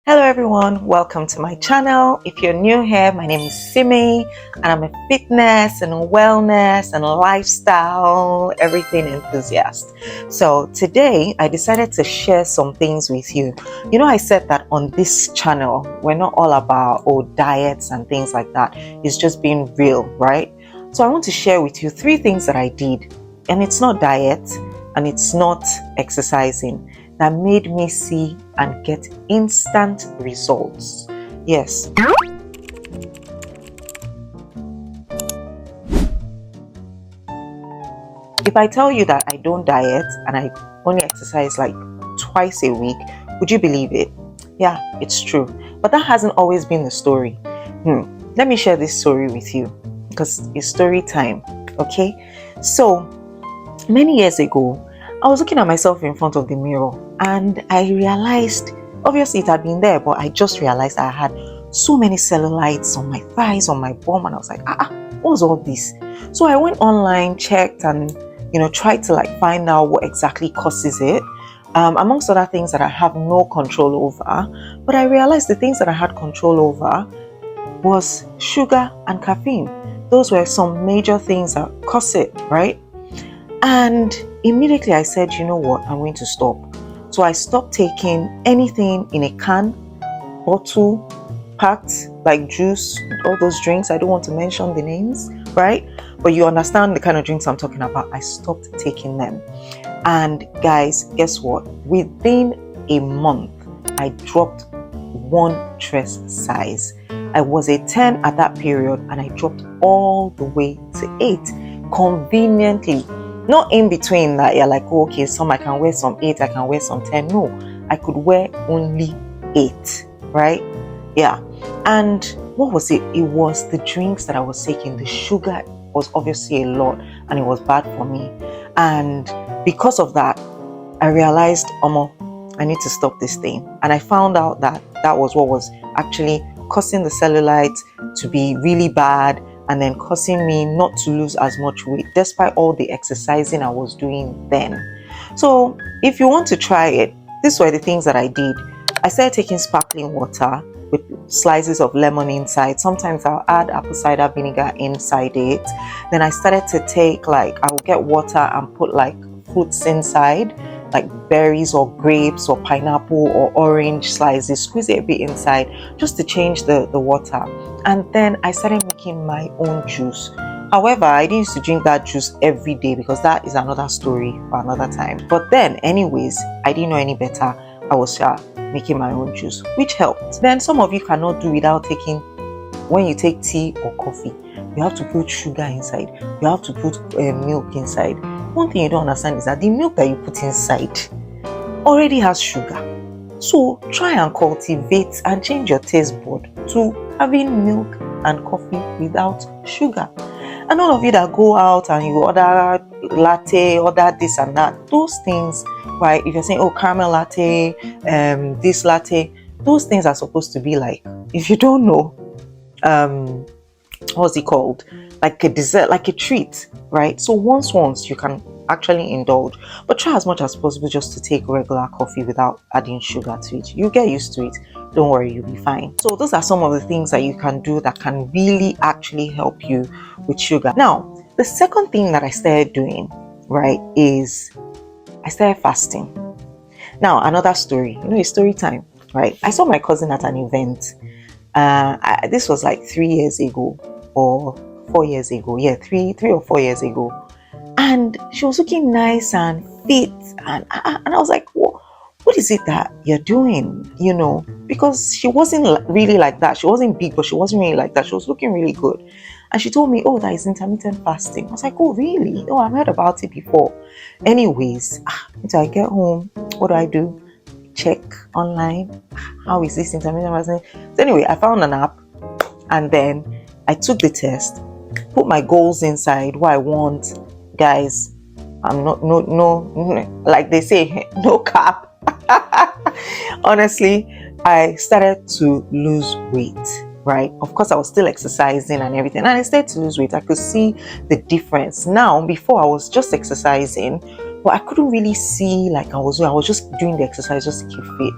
Hello everyone, welcome to my channel. If you're new here, my name is Simi and I'm a fitness and wellness and lifestyle everything enthusiast. So today I decided to share some things with you. You know, I said that on this channel we're not all about diets and things like that. It's just being real, right? So I want to share with you 3 things that I did, and it's not diet and it's not exercising, that made me see and get instant results. Yes. If I tell you that I don't diet and I only exercise like twice a week, would you believe it? Yeah, it's true. But that hasn't always been the story. Let me share this story with you because it's story time, okay? So, many years ago, I was looking at myself in front of the mirror and I realized, obviously it had been there, but I just realized I had so many cellulites on my thighs, on my bum, and I was like, what was all this? So I went online, checked, and tried to find out what exactly causes it. Amongst other things that I have no control over, but I realized the things that I had control over was sugar and caffeine. Those were some major things that cause it, right? And immediately I said, you know what, I'm going to stop. So I stopped taking anything in a can, bottle, packed, like juice, all those drinks. I don't want to mention the names, right? But you understand the kind of drinks I'm talking about. I stopped taking them. And guys, guess what? Within a month, I dropped 1 dress size. I was a 10 at that period and I dropped all the way to 8 conveniently. Not in between that you're like, okay, some I can wear some 8, I can wear some 10. No, I could wear only 8, right? Yeah. And what was it? It was the drinks that I was taking. The sugar was obviously a lot and it was bad for me. And because of that, I realized, I need to stop this thing. And I found out that that was what was actually causing the cellulite to be really bad, and then causing me not to lose as much weight despite all the exercising I was doing then. So if you want to try it, these were the things that I did. I started taking sparkling water with slices of lemon inside. Sometimes I'll add apple cider vinegar inside it. Then I started to take I will get water and put fruits inside, like berries or grapes or pineapple or orange slices, squeeze it a bit inside just to change the water. And then I started making my own juice. However, I didn't used to drink that juice every day because that is another story for another time. But then anyways, I didn't know any better. I was making my own juice, which helped. Then some of you cannot do without taking, when you take tea or coffee, you have to put sugar inside. You have to put milk inside. One thing you don't understand is that the milk that you put inside already has sugar. So try and cultivate and change your taste bud to having milk and coffee without sugar. And all of you that go out and you order latte, order this and that, those things, right? If you're saying, caramel latte, this latte, those things are supposed to be if you don't know, what's it called? Like a dessert, like a treat, right? So once you can actually indulge, but try as much as possible just to take regular coffee without adding sugar to it. You get used to it. Don't worry, you'll be fine. So those are some of the things that you can do that can really actually help you with sugar. Now, the second thing that I started doing, right, is I started fasting. Now, another story. It's story time, right? I saw my cousin at an event. This was 3 years ago or 4 years ago. Yeah, 3 or 4 years ago. And she was looking nice and fit. And I was like, what is it that you're doing? Because she wasn't really like that. She wasn't big, but she wasn't really like that. She was looking really good. And she told me, that is intermittent fasting. I was like, oh, really? Oh, I've heard about it before. Anyways, until I get home, what do? Check online. How is this intermittent fasting? So anyway, I found an app and then I took the test, put my goals inside, what I want. Guys, I'm no, like they say, no cap. Honestly, I started to lose weight, right? Of course, I was still exercising and everything, and I started to lose weight. I could see the difference. Now, before I was just exercising, but I couldn't really see I was just doing the exercise just to keep fit.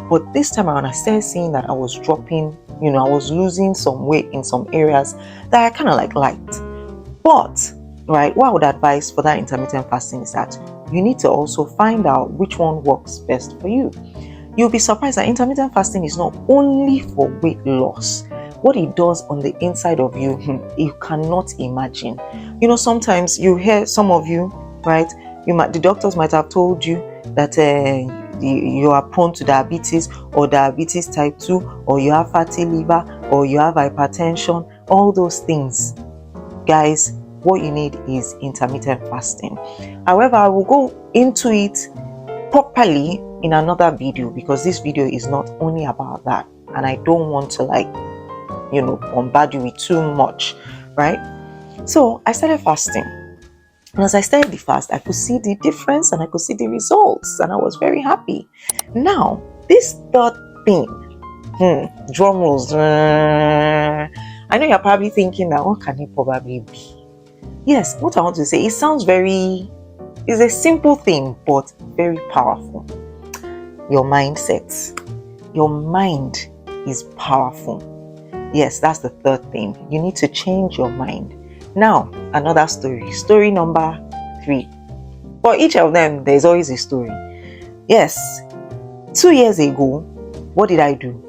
But this time around, I started seeing that I was dropping, I was losing some weight in some areas that I kind of liked. But, right, what I would advise for that intermittent fasting is that you need to also find out which one works best for you. You'll be surprised that intermittent fasting is not only for weight loss. What it does on the inside of you, you cannot imagine. Sometimes you hear some of you, right? The doctors might have told you that you are prone to diabetes or diabetes type 2, or you have fatty liver, or you have hypertension, all those things. Guys, what you need is intermittent fasting. However, I will go into it properly in another video, because this video is not only about that, and I don't want to bombard you with too much, right? So I started fasting, and as I started the fast, I could see the difference and I could see the results, and I was very happy. Now, this third thing, drum rolls. I know you're probably thinking that what can it probably be? Yes, what I want to say, it sounds it's a simple thing, but very powerful. Your mindset. Your mind is powerful. Yes, that's the third thing. You need to change your mind. Now, another story. Story number 3. For each of them, there's always a story. Yes, 2 years ago, what did I do?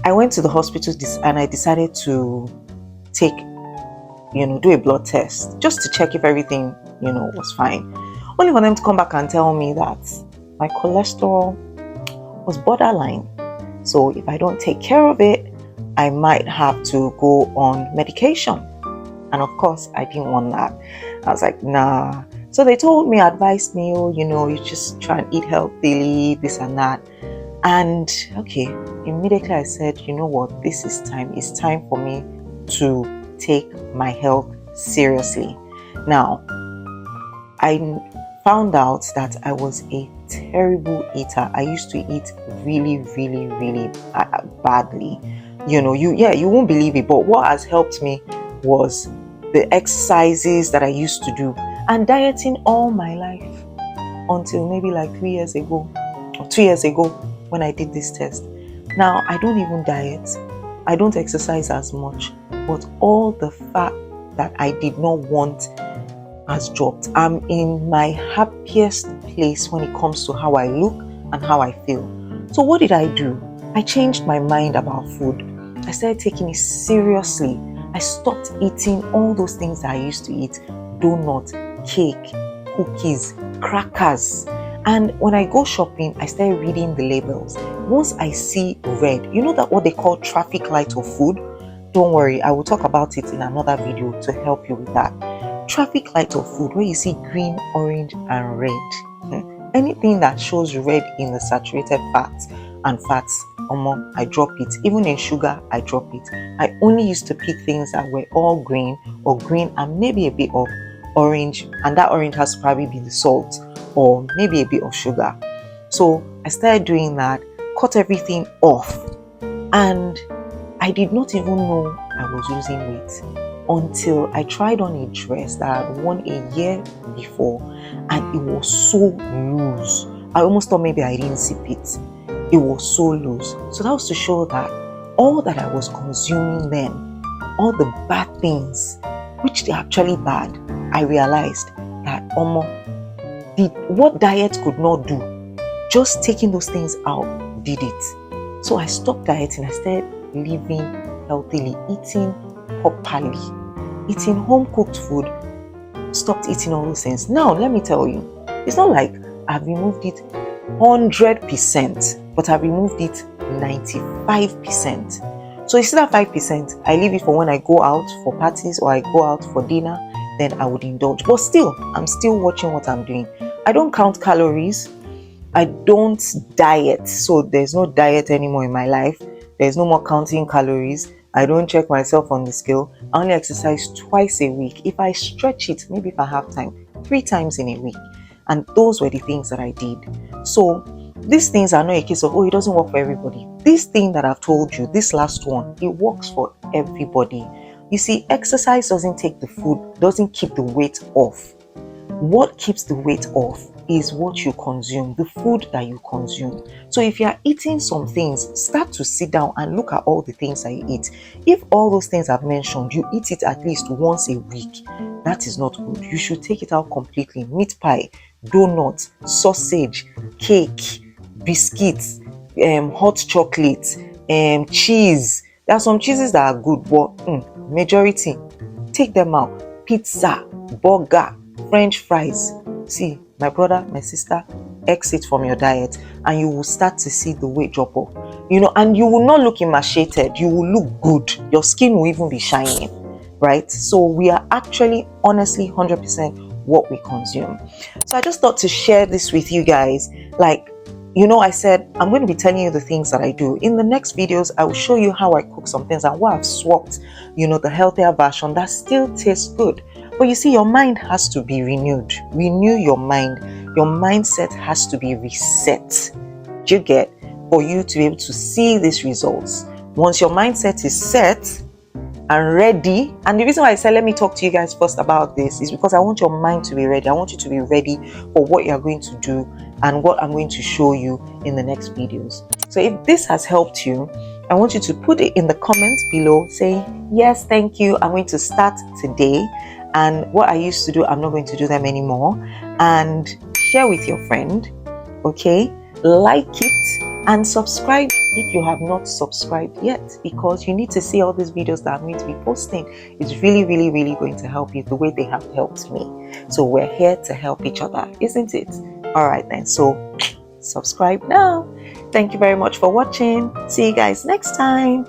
I went to the hospital and I decided to take, do a blood test just to check if everything, was fine. Only for them to come back and tell me that my cholesterol was borderline. So if I don't take care of it, I might have to go on medication. And of course, I didn't want that. I was like, nah. So they told me, advised me, you just try and eat healthily, this and that. And okay, immediately I said, you know what, this is time. It's time for me to take my health seriously. Now, I found out that I was a terrible eater. I used to eat really, really, really badly. You won't believe it, but what has helped me was the exercises that I used to do and dieting all my life until maybe like 3 years ago or 2 years ago when I did this test. Now, I don't even diet. I don't exercise as much, but all the fat that I did not want has dropped. I'm in my happiest place when it comes to how I look and how I feel. So what did I do? I changed my mind about food. I started taking it seriously. I stopped eating all those things that I used to eat. Donut, cake, cookies, crackers. And when I go shopping, I started reading the labels. Once I see red, that what they call traffic light of food? Don't worry, I will talk about it in another video to help you with that. Traffic light of food, where you see green, orange, and red. Anything that shows red in the saturated fats and fats, I drop it. Even in sugar, I drop it. I only used to pick things that were all green or green and maybe a bit of orange, and that orange has to probably be the salt or maybe a bit of sugar. So I started doing that, cut everything off, and I did not even know I was losing weight until I tried on a dress that I had worn a year before, and it was so loose. I almost thought maybe I didn't zip it. It was so loose. So that was to show that all that I was consuming then, all the bad things, which they're actually bad, I realized that what diet could not do, just taking those things out did it. So I stopped dieting. I started living healthily, eating properly, eating home cooked food, stopped eating all those things. Now, let me tell you, it's not like I've removed it 100%, but I've removed it 95%. So you see that 5%, I leave it for when I go out for parties or I go out for dinner, then I would indulge. But still, I'm still watching what I'm doing. I don't count calories. I don't diet. So there's no diet anymore in my life. There's no more counting calories. I don't check myself on the scale. I only exercise twice a week. If I stretch it, maybe if I have time, 3 times in a week. And those were the things that I did. So these things are not a case of, it doesn't work for everybody. This thing that I've told you, this last one, it works for everybody. You see, exercise doesn't keep the weight off. What keeps the weight off is what you consume, the food that you consume. So if you are eating some things, start to sit down and look at all the things that you eat. If all those things I've mentioned, you eat it at least once a week, that is not good. You should take it out completely. Meat pie, donut, sausage, cake, biscuits, hot chocolate, cheese. There are some cheeses that are good, but majority, take them out. Pizza, burger, French fries. See, my brother, my sister, exit from your diet and you will start to see the weight drop off. And you will not look emaciated. You will look good. Your skin will even be shining, right? So we are actually, honestly, 100% what we consume. So I just thought to share this with you guys. I said I'm going to be telling you the things that I do. In the next videos, I will show you how I cook some things and what I've swapped, the healthier version that still tastes good. But you see, your mind has to be renewed. Renew your mind. Your mindset has to be reset. Do you get? For you to be able to see these results. Once your mindset is set and ready, and the reason why I said let me talk to you guys first about this is because I want your mind to be ready. I want you to be ready for what you're going to do and what I'm going to show you in the next videos. So if this has helped you, I want you to put it in the comments below. Say, yes, thank you. I'm going to start today. And what I used to do, I'm not going to do them anymore. And share with your friend. Okay? Like it and subscribe if you have not subscribed yet, because you need to see all these videos that I'm going to be posting. It's really, really, really going to help you the way they have helped me. So we're here to help each other, isn't it? All right then. So subscribe now. Thank you very much for watching. See you guys next time.